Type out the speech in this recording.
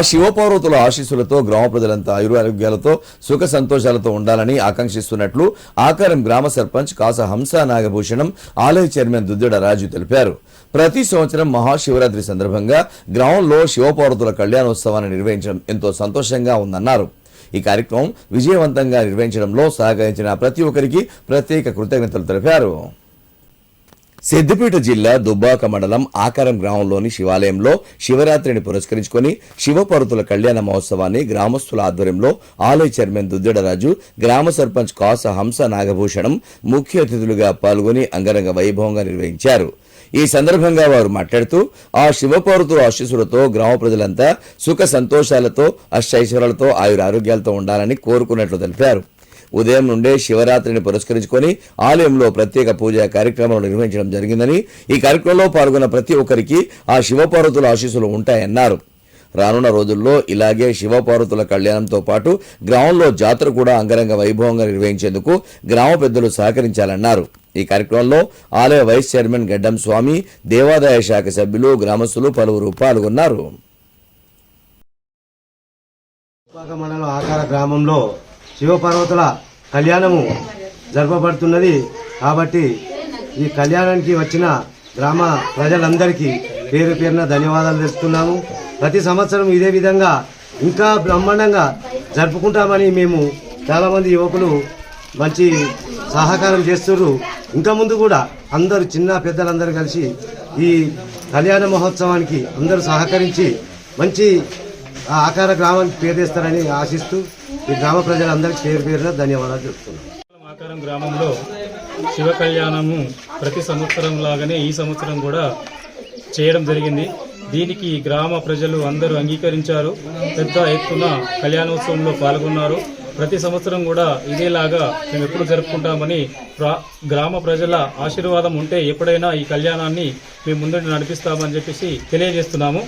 శివపార్వతుల ఆశీస్సులతో గ్రామ ప్రజలంతా ఆయురారోగ్యాలతో సుఖ సంతోషాలతో ఉండాలని ఆకాంక్షిస్తున్నట్లు ఆకారం గ్రామ సర్పంచ్ కాస హంస నాగభూషణం ఆలయ చైర్మన్ దుద్దిడ రాజు తెలిపారు. ప్రతి సంవత్సరం మహాశివరాత్రి సందర్భంగా గ్రామంలో శివపార్వతుల కళ్యాణోత్సవాన్ని నిర్వహించడం ఎంతో సంతోషంగా ఉందన్నారు. ఈ కార్యక్రమం విజయవంతంగా నిర్వహించడంలో సహకరించిన ప్రతి ఒక్కరికి ప్రత్యేక కృతజ్ఞతలు తెలిపారు. సిద్దిపేట జిల్లా దుబ్బాక మండలం ఆకారం గ్రామంలోని శివాలయంలో శివరాత్రిని పురస్కరించుకుని శివపార్వతుల కళ్యాణ మహోత్సవాన్ని గ్రామస్తుల ఆధ్వర్యంలో ఆలయ చైర్మన్ దుద్దిడరాజు, గ్రామ సర్పంచ్ కాస హంస నాగభూషణం ముఖ్య అతిథులుగా పాల్గొని అంగరంగ వైభవంగా నిర్వహించారు. ఈ సందర్భంగా వారు మాట్లాడుతూ ఆ శివపార్వతుల ఆశీస్సులతో గ్రామ ప్రజలంతా సుఖ సంతోషాలతో అష్టైశ్వర్యాలతో ఆయురారోగ్యాలతో ఉండాలని కోరుకున్నట్లు తెలిపారు. ఉదయం నుండే శివరాత్రిని పురస్కరించుకొని ఆలయంలో ప్రత్యేక పూజా కార్యక్రమాలు నిర్వహించడం జరిగిందని, ఈ కార్యక్రమంలో పాల్గొన్న ప్రతి ఒక్కరికి ఆ శివపార్వతుల ఆశీస్సులు ఉంటాయన్నారు. రానున్న రోజుల్లో ఇలాగే శివపార్వతుల కళ్యాణంతో పాటు గ్రామంలో జాతర కూడా అంగరంగ వైభవంగా నిర్వహించేందుకు గ్రామ పెద్దలు సహకరించాలన్నారు. ఈ కార్యక్రమంలో ఆలయ వైస్ చైర్మన్ గడ్డం స్వామి, దేవాదాయ శాఖ సభ్యులు, గ్రామస్తులు పలువురు పాల్గొన్నారు. మండలం ఆకార గ్రామంలో శివపార్వతుల కళ్యాణము జరపబడుతున్నది. కాబట్టి ఈ కళ్యాణానికి వచ్చిన గ్రామ ప్రజలందరికీ పేరు పేరున ధన్యవాదాలు తెలుపుతున్నాము. ప్రతి సంవత్సరం ఇదే విధంగా ఇంకా బ్రహ్మాండంగా జరుపుకుంటామని మేము చాలామంది యువకులు మంచి సహకారం చేస్తున్నారు. ఇంకా ముందు కూడా అందరూ చిన్న పెద్దలందరూ కలిసి ఈ కళ్యాణ మహోత్సవానికి అందరూ సహకరించి మంచి ఆకార గ్రామానికి పేరు తెస్తారని ఆశిస్తూ ఈ గ్రామ ప్రజలందరికీ పేరు పేరున ధన్యవాదాలు చెప్తున్నాం. ఆకారం గ్రామంలో శివ కళ్యాణము ప్రతి సంవత్సరం లాగానే ఈ సంవత్సరం కూడా చేయడం జరిగింది. దీనికి గ్రామ ప్రజలు అందరూ అంగీకరించారు. పెద్ద ఎత్తున కళ్యాణోత్సవంలో పాల్గొన్నారు. ప్రతి సంవత్సరం కూడా ఇదేలాగా మేము ఎప్పుడు జరుపుకుంటామని గ్రామ ప్రజల ఆశీర్వాదం ఉంటే ఎప్పుడైనా ఈ కళ్యాణాన్ని మేము ముందు నడిపిస్తామని చెప్పేసి తెలియజేస్తున్నాము.